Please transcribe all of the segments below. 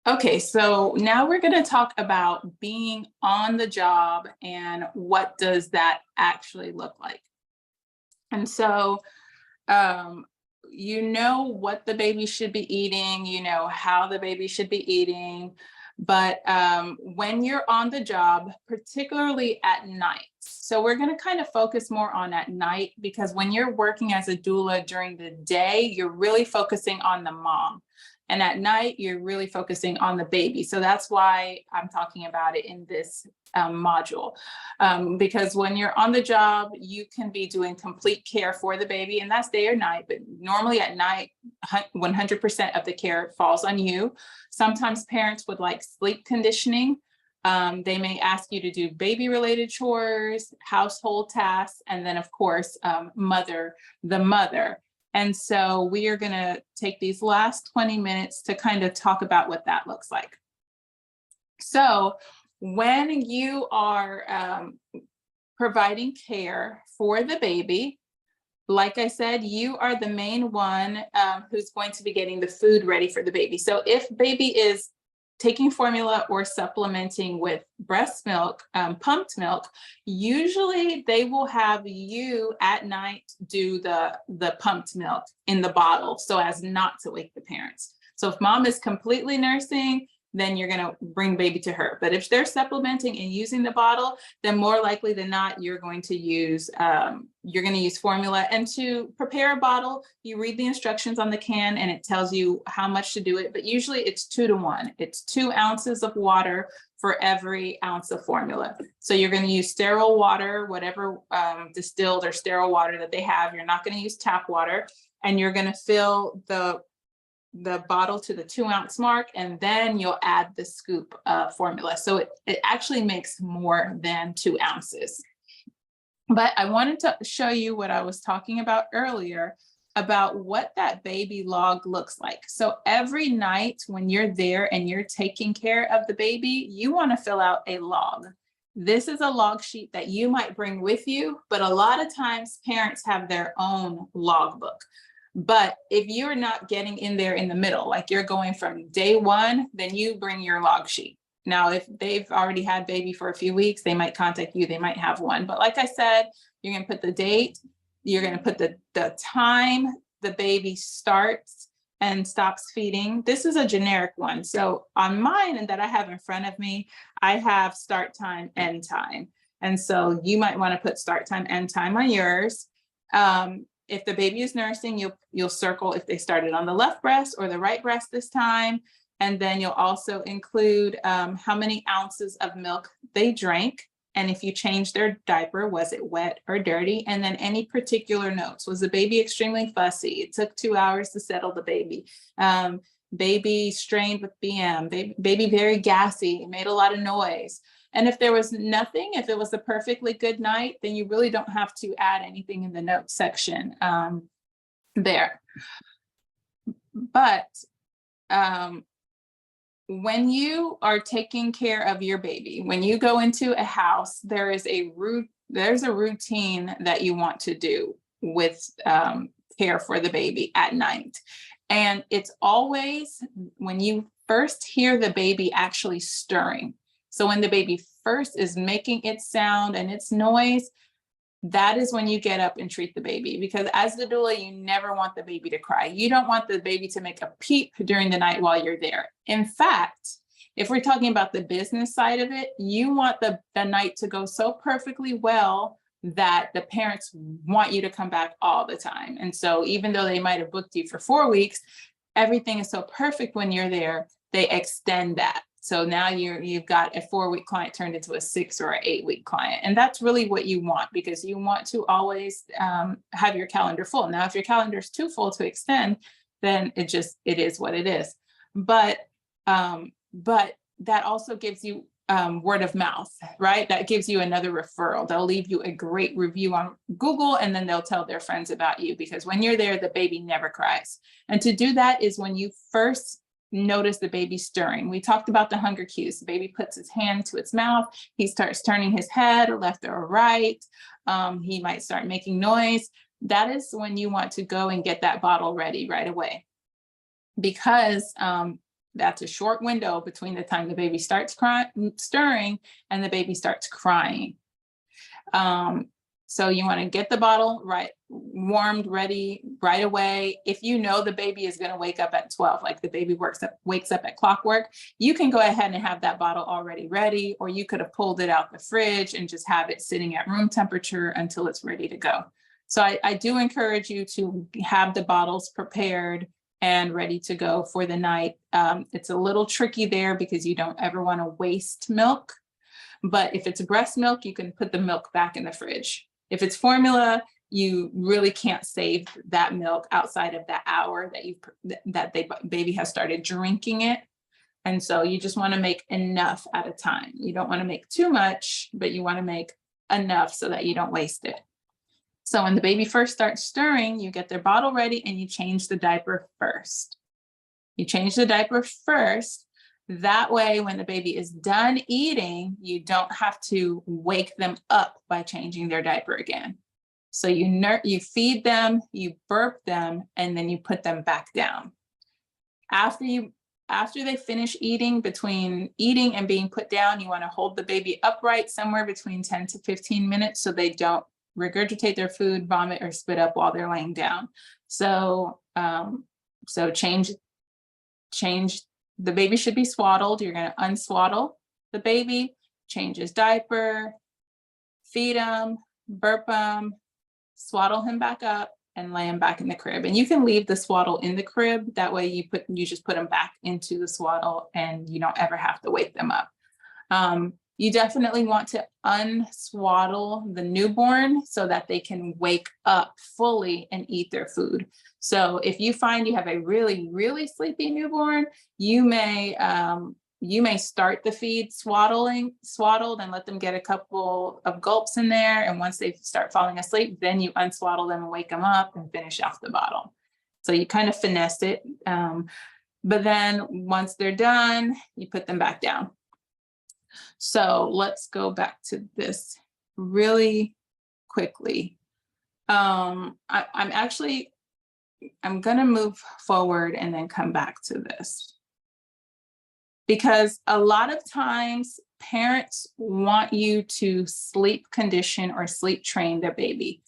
Okay, so now we're going to talk about being on the job and what does that actually look like. And so, um, you know what the baby should be eating, you know how the baby should be eating, but when you're on the job, particularly at night, so we're going to kind of focus more on at night because when you're working as a doula during the day, you're really focusing on the mom. And at night, you're really focusing on the baby. So that's why I'm talking about it in this module. Because when you're on the job, you can be doing complete care for the baby, and that's day or night, but normally at night, 100% of the care falls on you. Sometimes parents would like sleep conditioning. They may ask you to do baby related chores, household tasks, and then of course, the mother. And so we are going to take these last 20 minutes to kind of talk about what that looks like. So when you are providing care for the baby, like I said, you are the main one who's going to be getting the food ready for the baby. So if baby is taking formula or supplementing with breast milk, pumped milk, usually they will have you at night do the pumped milk in the bottle so as not to wake the parents. So if mom is completely nursing, then you're going to bring baby to her. But if they're supplementing and using the bottle, then more likely than not, you're going to use formula. And to prepare a bottle, you read the instructions on the can and it tells you how much to do it. But usually it's 2 to 1. It's 2 ounces of water for every ounce of formula. So you're going to use sterile water, whatever distilled or sterile water that they have. You're not going to use tap water, and you're going to fill the bottle to the 2 ounce mark, and then you'll add the scoop of formula. So it actually makes more than 2 ounces. But I wanted to show you what I was talking about earlier about what that baby log looks like. So every night when you're there and you're taking care of the baby, you want to fill out a log. This is a log sheet that you might bring with you, but a lot of times parents have their own logbook. But if you're not getting in there in the middle, like you're going from day 1, then you bring your log sheet. Now, if they've already had baby for a few weeks, they might contact you, they might have one. But like I said, you're going to put the date, you're going to put the time the baby starts and stops feeding. This is a generic one. So on mine that I have in front of me, I have start time, end time. And so you might want to put start time, end time on yours. If the baby is nursing, you'll circle if they started on the left breast or the right breast this time. And then you'll also include how many ounces of milk they drank. And if you changed their diaper, was it wet or dirty? And then any particular notes. Was the baby extremely fussy? It took 2 hours to settle the baby. Baby strained with BM. Baby very gassy, made a lot of noise. And if there was nothing, if it was a perfectly good night, then you really don't have to add anything in the notes section there. But when you are taking care of your baby, when you go into a house, there's a routine that you want to do with care for the baby at night. And it's always when you first hear the baby actually stirring. So when the baby first is making its sound and its noise, that is when you get up and treat the baby. Because as the doula, you never want the baby to cry. You don't want the baby to make a peep during the night while you're there. In fact, if we're talking about the business side of it, you want the night to go so perfectly well that the parents want you to come back all the time. And so even though they might have booked you for 4 weeks, everything is so perfect when you're there, they extend that. So now you've got a 4-week client turned into a 6 or an 8-week client. And that's really what you want, because you want to always have your calendar full. Now, if your calendar is too full to extend, then it is what it is. But that also gives you word of mouth, right? That gives you another referral. They'll leave you a great review on Google, and then they'll tell their friends about you, because when you're there, the baby never cries. And to do that is when you first notice the baby stirring. We talked about the hunger cues. The baby puts his hand to its mouth. He starts turning his head left or right. He might start making noise. That is when you want to go and get that bottle ready right away. Because that's a short window between the time the baby starts stirring and the baby starts crying. So you want to get the bottle warmed, ready right away. If you know the baby is going to wake up at 12, like the baby wakes up at clockwork, you can go ahead and have that bottle already ready, or you could have pulled it out the fridge and just have it sitting at room temperature until it's ready to go. So I do encourage you to have the bottles prepared and ready to go for the night. It's a little tricky there because you don't ever want to waste milk. But if it's breast milk, you can put the milk back in the fridge. If it's formula, you really can't save that milk outside of that hour that the baby has started drinking it. And so you just want to make enough at a time. You don't want to make too much, but you want to make enough so that you don't waste it. So when the baby first starts stirring, you get their bottle ready and you change the diaper first. You change the diaper first. That way, when the baby is done eating, you don't have to wake them up by changing their diaper again. So you feed them, you burp them, and then you put them back down. After they finish eating, between eating and being put down, you want to hold the baby upright somewhere between 10 to 15 minutes so they don't regurgitate their food, vomit, or spit up while they're laying down. So change. The baby should be swaddled. You're going to unswaddle the baby, change his diaper, feed him, burp him, swaddle him back up, and lay him back in the crib. And you can leave the swaddle in the crib. That way you just put them back into the swaddle and you don't ever have to wake them up. You definitely want to unswaddle the newborn so that they can wake up fully and eat their food. So if you find you have a really, really sleepy newborn, you may start the feed swaddled and let them get a couple of gulps in there. And once they start falling asleep, then you unswaddle them and wake them up and finish off the bottle. So you kind of finesse it. But then once they're done, you put them back down. So let's go back to this really quickly. I'm going to move forward and then come back to this. Because a lot of times parents want you to sleep condition or sleep train their baby.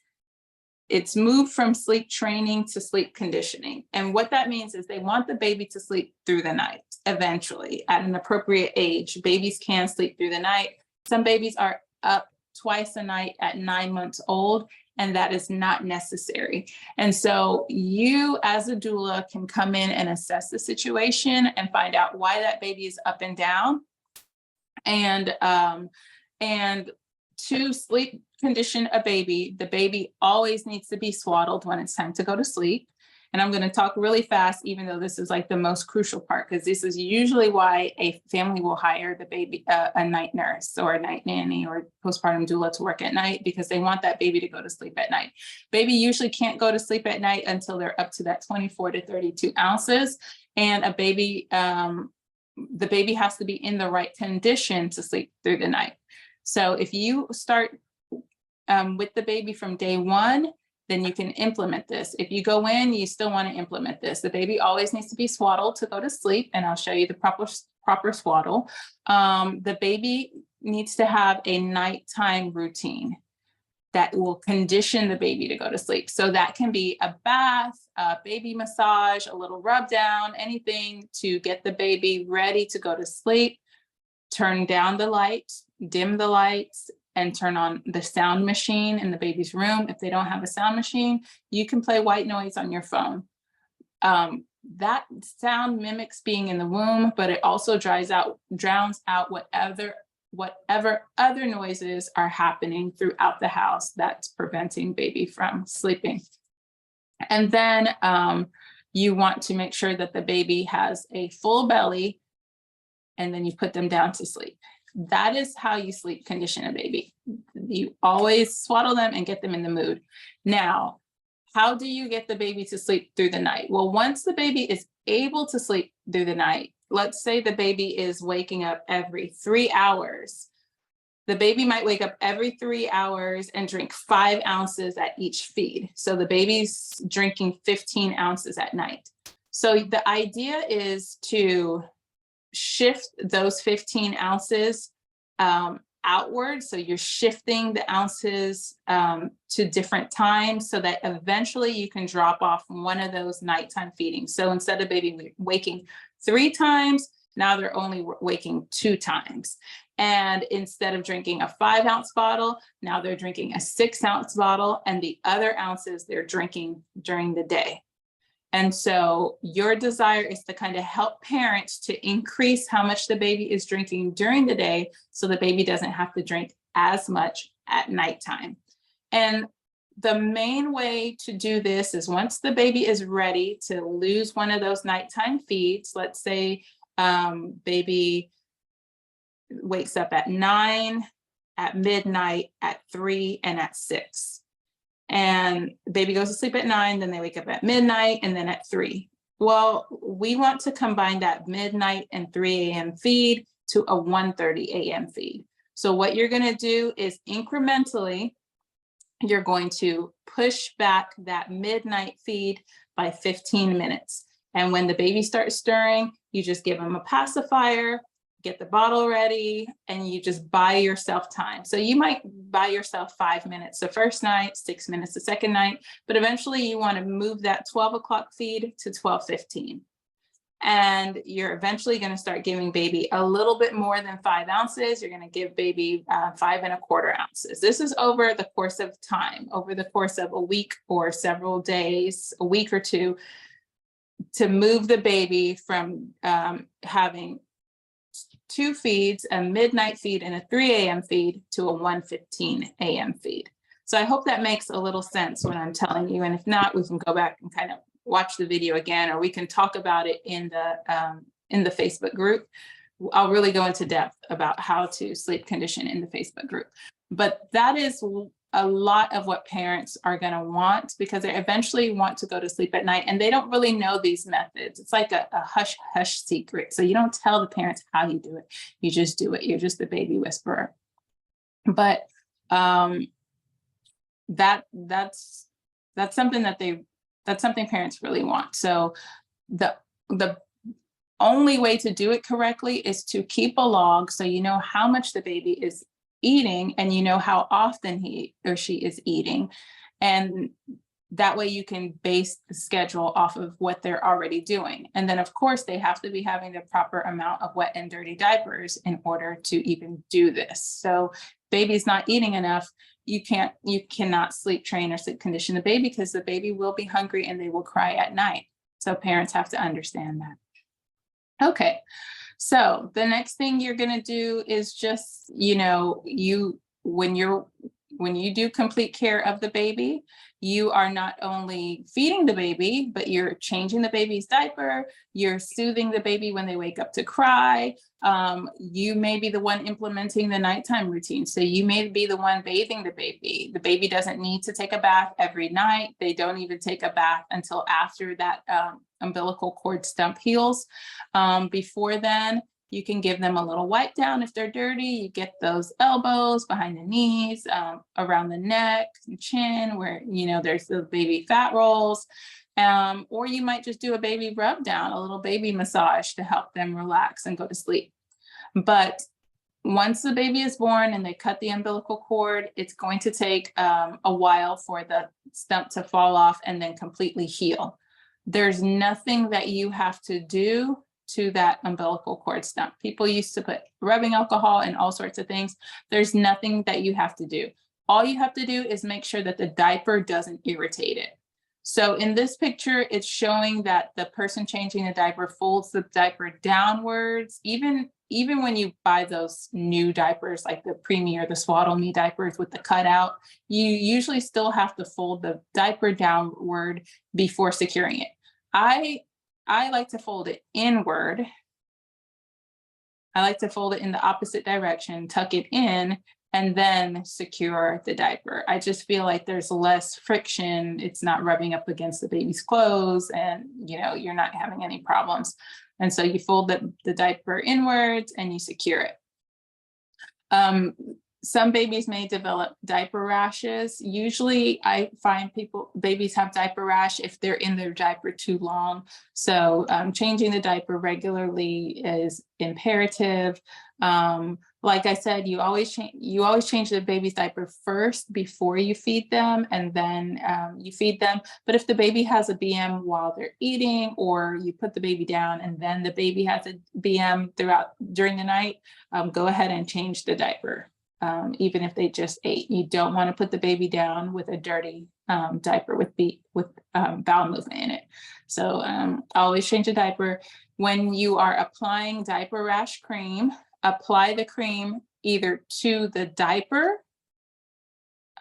It's moved from sleep training to sleep conditioning. And what that means is they want the baby to sleep through the night. Eventually, at an appropriate age, babies can sleep through the night. Some babies are up twice a night at 9 months old, and that is not necessary. And so you as a doula can come in and assess the situation and find out why that baby is up and down. And to sleep condition a baby, the baby always needs to be swaddled when it's time to go to sleep. And I'm going to talk really fast, even though this is like the most crucial part, because this is usually why a family will hire the baby, a night nurse or a night nanny or postpartum doula to work at night, because they want that baby to go to sleep at night. Baby usually can't go to sleep at night until they're up to that 24 to 32 ounces. And the baby has to be in the right condition to sleep through the night. So if you start with the baby from day one, then you can implement this. If you go in, you still want to implement this. The baby always needs to be swaddled to go to sleep, and I'll show you the proper swaddle. The baby needs to have a nighttime routine that will condition the baby to go to sleep. So that can be a bath, a baby massage, a little rub down, anything to get the baby ready to go to sleep. Turn down the lights, dim the lights, and turn on the sound machine in the baby's room. If they don't have a sound machine, you can play white noise on your phone. That sound mimics being in the womb, but it also drowns out whatever other noises are happening throughout the house that's preventing baby from sleeping. And then you want to make sure that the baby has a full belly, and then you put them down to sleep. That is how you sleep condition a baby. You always swaddle them and get them in the mood. Now, how do you get the baby to sleep through the night? Well, once the baby is able to sleep through the night, let's say the baby is waking up every 3 hours. The baby might wake up every 3 hours and drink 5 ounces at each feed. So the baby's drinking 15 ounces at night. So the idea is to shift those 15 ounces outward. So you're shifting the ounces to different times so that eventually you can drop off one of those nighttime feedings. So instead of baby waking 3 times, now they're only waking 2 times. And instead of drinking a 5-ounce bottle, now they're drinking a 6-ounce bottle, and the other ounces they're drinking during the day. And so your desire is to kind of help parents to increase how much the baby is drinking during the day so the baby doesn't have to drink as much at nighttime. And the main way to do this is once the baby is ready to lose one of those nighttime feeds, let's say baby wakes up at 9, at midnight, at 3, and at 6. And baby goes to sleep at 9, then they wake up at midnight, and then at 3. Well, we want to combine that midnight and 3 a.m. feed to a 1:30 a.m. feed. So what you're going to do is incrementally, you're going to push back that midnight feed by 15 minutes. And when the baby starts stirring, you just give them a pacifier, get the bottle ready, and you just buy yourself time. So you might buy yourself 5 minutes the first night, 6 minutes the second night, but eventually you want to move that 12 o'clock feed to 12:15. And you're eventually going to start giving baby a little bit more than 5 ounces. You're going to give baby 5¼ ounces. This is over the course of time, over the course of a week or several days, a week or two, to move the baby from having 2 feeds, a midnight feed and a 3 a.m. feed, to a 1:15 a.m. feed. So I hope that makes a little sense what I'm telling you. And if not, we can go back and kind of watch the video again, or we can talk about it in the Facebook group. I'll really go into depth about how to sleep condition in the Facebook group. But that is a lot of what parents are going to want, because they eventually want to go to sleep at night and they don't really know these methods. It's like a hush hush secret. So you don't tell the parents how you do it. You just do it. You're just the baby whisperer. But that's something that's something parents really want. So the only way to do it correctly is to keep a log so you know how much the baby is eating and you know how often he or she is eating. And that way you can base the schedule off of what they're already doing. And then of course they have to be having the proper amount of wet and dirty diapers in order to even do this. So baby's not eating enough, you cannot sleep train or sleep condition the baby, because the baby will be hungry and they will cry at night. So parents have to understand that. Okay. So the next thing you're going to do is just, when you do complete care of the baby, you are not only feeding the baby, but you're changing the baby's diaper, you're soothing the baby when they wake up to cry. You may be the one implementing the nighttime routine. So you may be the one bathing the baby. The baby doesn't need to take a bath every night. They don't even take a bath until after that umbilical cord stump heals. Before then, you can give them a little wipe down if they're dirty. You get those elbows behind the knees, around the neck and chin where, there's the baby fat rolls. Or you might just do a baby rub down, a little baby massage to help them relax and go to sleep. But once the baby is born and they cut the umbilical cord, it's going to take a while for the stump to fall off and then completely heal. There's nothing that you have to do to that umbilical cord stump. People used to put rubbing alcohol and all sorts of things. There's nothing that you have to do. All you have to do is make sure that the diaper doesn't irritate it. So in this picture, it's showing that the person changing the diaper folds the diaper downwards. Even when you buy those new diapers, like the Premier, the Swaddle Me diapers with the cutout, you usually still have to fold the diaper downward before securing it. I like to fold it inward. I like to fold it in the opposite direction, tuck it in, and then secure the diaper. I just feel like there's less friction. It's not rubbing up against the baby's clothes and, you're not having any problems. And so you fold the diaper inwards and you secure it. some babies may develop diaper rashes. Usually I find babies have diaper rash if they're in their diaper too long. So changing the diaper regularly is imperative. Like I said, you always change the baby's diaper first before you feed them, and then you feed them. But if the baby has a BM while they're eating, or you put the baby down and then the baby has a BM during the night, go ahead and change the diaper. Even if they just ate, you don't want to put the baby down with a dirty diaper with bowel movement in it. So always change the diaper. When you are applying diaper rash cream, apply the cream either to the diaper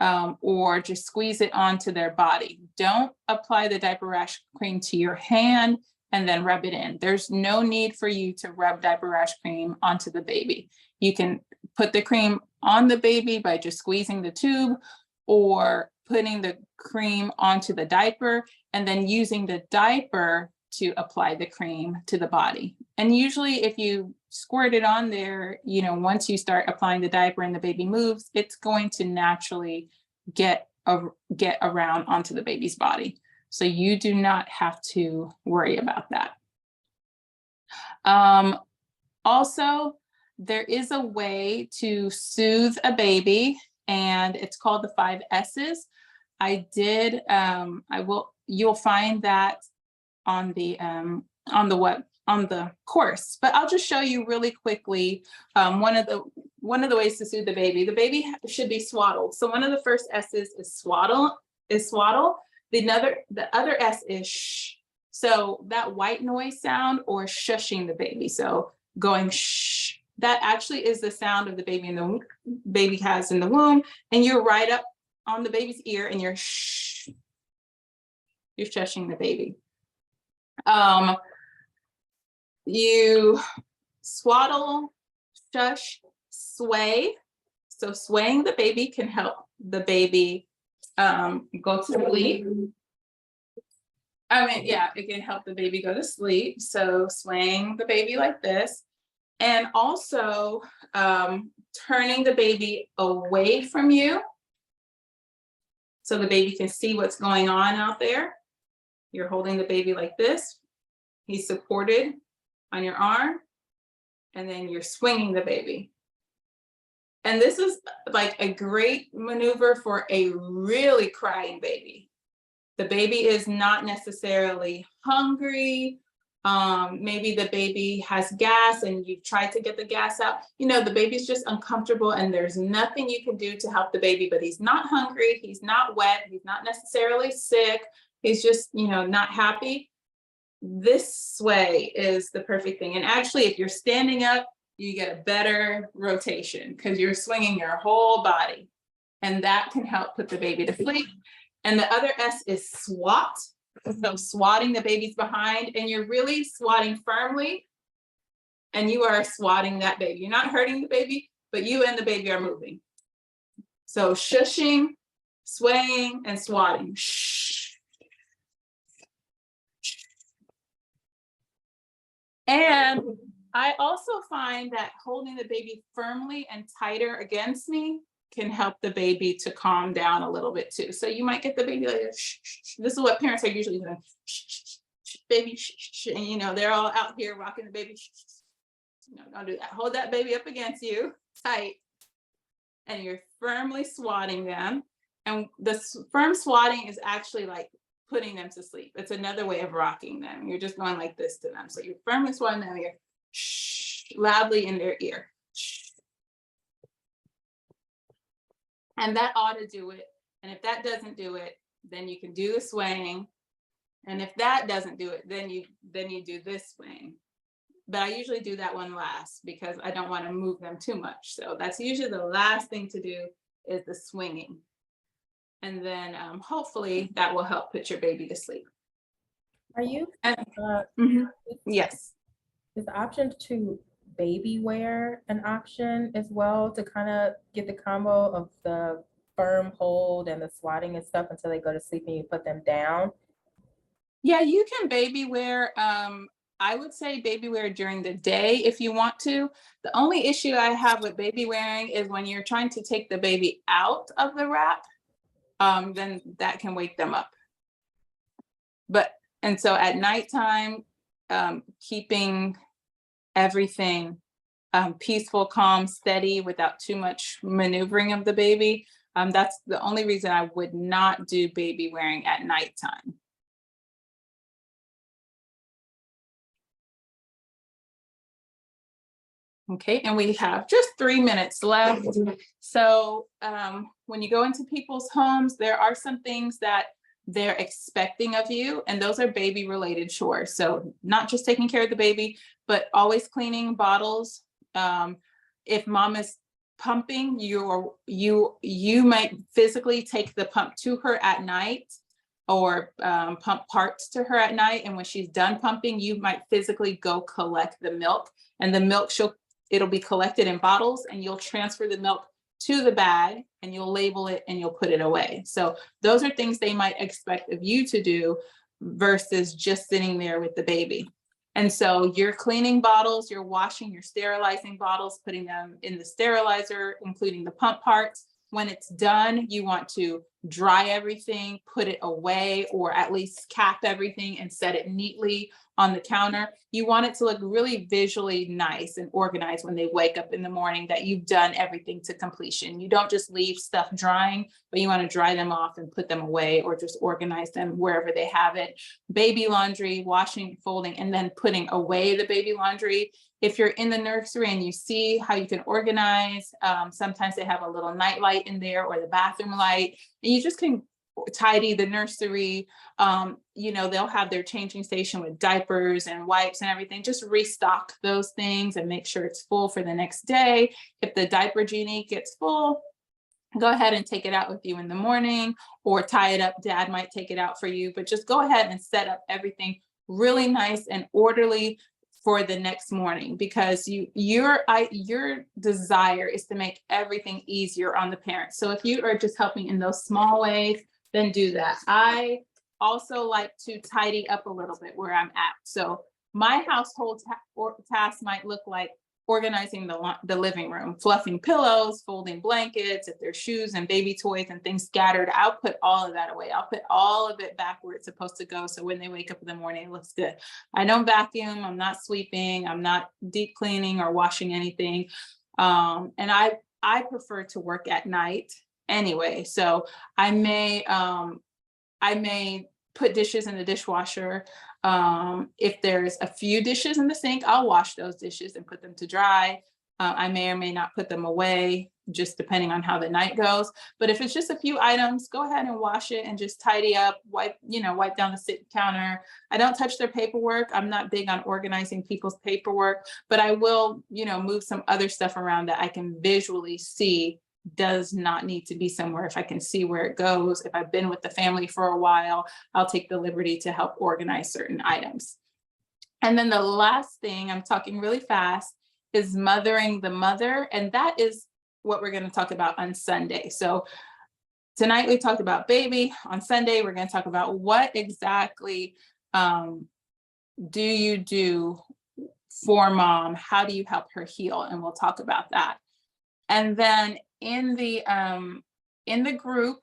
or just squeeze it onto their body. Don't apply the diaper rash cream to your hand and then rub it in. There's no need for you to rub diaper rash cream onto the baby. You can put the cream on the baby by just squeezing the tube, or putting the cream onto the diaper and then using the diaper to apply the cream to the body. And usually if you squirt it on there, once you start applying the diaper and the baby moves, it's going to naturally get around onto the baby's body. So you do not have to worry about that. Also, there is a way to soothe a baby, and it's called the 5 S's. You'll find that on the course, but I'll just show you really quickly one of the ways to soothe the baby. The baby should be swaddled. So one of the first S's is swaddle. The other S is shh. So that white noise sound, or shushing the baby. So going shh, that actually is the sound of the baby has in the womb, and you're right up on the baby's ear and you're shh. You're shushing the baby. You swaddle, shush, sway. So swaying the baby can help the baby go to sleep. It can help the baby go to sleep. So swaying the baby like this, and also turning the baby away from you so the baby can see what's going on out there. You're holding the baby like this. He's supported on your arm, and then you're swinging the baby. And this is like a great maneuver for a really crying baby. The baby is not necessarily hungry. Maybe the baby has gas and you've tried to get the gas out. The baby's just uncomfortable and there's nothing you can do to help the baby, but he's not hungry, he's not wet, he's not necessarily sick, he's just, not happy. This sway is the perfect thing. And actually, if you're standing up, you get a better rotation because you're swinging your whole body, and that can help put the baby to sleep. And the other S is swat. So swatting the baby's behind, and you're really swatting firmly, and you are swatting that baby. You're not hurting the baby, but you and the baby are moving. So shushing, swaying, and swatting. Shh. And I also find that holding the baby firmly and tighter against me can help the baby to calm down a little bit too. So you might get the baby like, shh, shh, shh. This is what parents are usually doing. Shh, shh, shh, baby, shh, shh. And they're all out here rocking the baby. Shh, shh. Don't do that. Hold that baby up against you tight, and you're firmly swatting them. And the firm swatting is actually like putting them to sleep. It's another way of rocking them. You're just going like this to them. So you're firmly swatting them, you're shh, loudly in their ear. Shh. And that ought to do it. And if that doesn't do it, then you can do the swaying. And if that doesn't do it, then you do this swaying. But I usually do that one last because I don't want to move them too much. So that's usually the last thing to do, is the swinging. And then hopefully that will help put your baby to sleep. Are you? Yes. Is the option to baby wear an option as well, to kind of get the combo of the firm hold and the swatting and stuff until they go to sleep and you put them down? Yeah, you can baby wear I would say baby wear during the day if you want to. The only issue I have with baby wearing is when you're trying to take the baby out of the wrap, then that can wake them up. And so at nighttime, keeping everything peaceful, calm, steady, without too much maneuvering of the baby. That's the only reason I would not do baby wearing at nighttime. Okay, and we have just 3 minutes left. So when you go into people's homes, there are some things that they're expecting of you, and those are baby related chores. So not just taking care of the baby, but always cleaning bottles. If mom is pumping, you might physically take the pump to her at night, or pump parts to her at night. And when she's done pumping, you might physically go collect the milk, and the milk it'll be collected in bottles, and you'll transfer the milk to the bag, and you'll label it, and you'll put it away. So those are things they might expect of you to do versus just sitting there with the baby. And so you're cleaning bottles, you're washing, you're sterilizing bottles, putting them in the sterilizer, including the pump parts. When it's done, you want to dry everything, put it away, or at least cap everything and set it neatly on the counter. You want it to look really visually nice and organized when they wake up in the morning, that you've done everything to completion. You don't just leave stuff drying, but you want to dry them off and put them away, or just organize them wherever they have it. Baby laundry, washing, folding, and then putting away the baby laundry. If you're in the nursery and you see how you can organize, sometimes they have a little night light in there, or the bathroom light, and you just can tidy the nursery. They'll have their changing station with diapers and wipes and everything. Just restock those things and make sure it's full for the next day. If the diaper genie gets full, go ahead and take it out with you in the morning, or tie it up. Dad might take it out for you, but just go ahead and set up everything really nice and orderly for the next morning, because your desire is to make everything easier on the parents. So if you are just helping in those small ways, then do that. I also like to tidy up a little bit where I'm at. So my household task might look like organizing the living room, fluffing pillows, folding blankets. If there's shoes and baby toys and things scattered, I'll put all of that away. I'll put all of it back where it's supposed to go, so when they wake up in the morning, it looks good. I don't vacuum, I'm not sweeping, I'm not deep cleaning or washing anything. And I prefer to work at night anyway. So I may put dishes in the dishwasher. If there's a few dishes in the sink, I'll wash those dishes and put them to dry. I may or may not put them away, just depending on how the night goes. But if it's just a few items, go ahead and wash it and just tidy up, wipe down the sit counter. I don't touch their paperwork. I'm not big on organizing people's paperwork, but I will, move some other stuff around that I can visually see does not need to be somewhere. If I can see where it goes, if I've been with the family for a while, I'll take the liberty to help organize certain items. And then the last thing, I'm talking really fast, is mothering the mother. And that is what we're going to talk about on Sunday. So tonight we talked about baby. On Sunday, we're going to talk about what exactly do you do for mom? How do you help her heal? And we'll talk about that. And then in the group,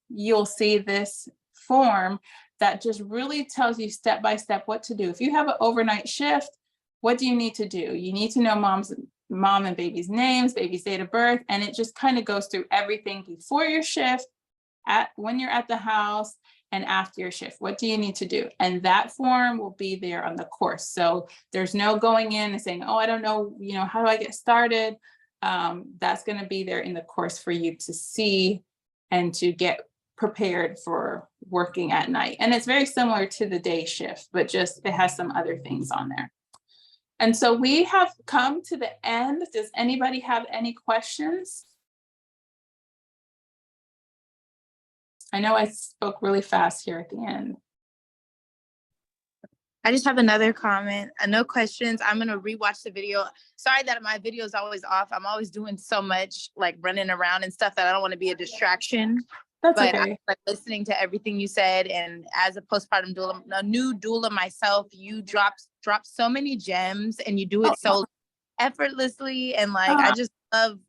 you'll see this form that just really tells you step by step what to do. If you have an overnight shift, what do you need to do? You need to know mom and baby's names, baby's date of birth, and it just kind of goes through everything before your shift, when you're at the house, and after your shift. What do you need to do? And that form will be there on the course. So there's no going in and saying, oh, I don't know, how do I get started? That's going to be there in the course for you to see and to get prepared for working at night. And it's very similar to the day shift, but just it has some other things on there. And so we have come to the end. Does anybody have any questions? I know I spoke really fast here at the end. I just have another comment. No questions. I'm going to rewatch the video. Sorry that my video is always off. I'm always doing so much, like running around and stuff, that I don't want to be a distraction. That's but I okay. was like listening to everything you said, and as a postpartum doula, a new doula myself, you drop so many gems, and you do it so effortlessly, and like I just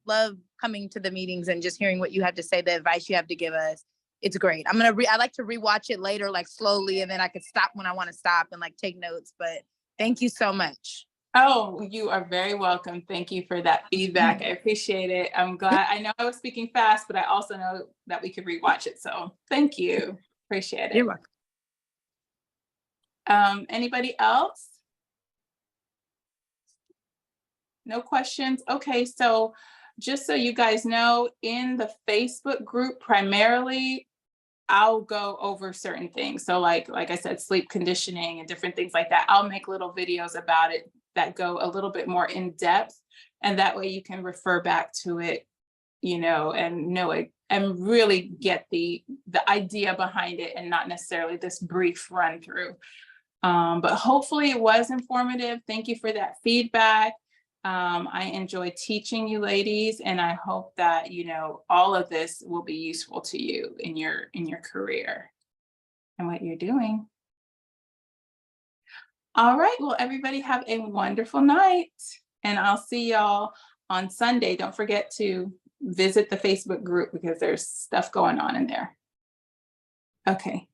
love coming to the meetings and just hearing what you have to say, the advice you have to give us. It's great. I like to rewatch it later, like slowly, and then I could stop when I want to stop and like take notes. But thank you so much. Oh, you are very welcome. Thank you for that feedback. I appreciate it. I'm glad. I know I was speaking fast, but I also know that we could rewatch it. So thank you. Appreciate it. You're welcome. Anybody else? No questions? Okay, so just so you guys know, in the Facebook group, primarily, I'll go over certain things. So like I said, sleep conditioning and different things like that. I'll make little videos about it that go a little bit more in depth. And that way you can refer back to it, and know it and really get the idea behind it and not necessarily this brief run through. But hopefully it was informative. Thank you for that feedback. I enjoy teaching you ladies, and I hope that, all of this will be useful to you in your career and what you're doing. All right, well, everybody have a wonderful night, and I'll see y'all on Sunday. Don't forget to visit the Facebook group because there's stuff going on in there. Okay.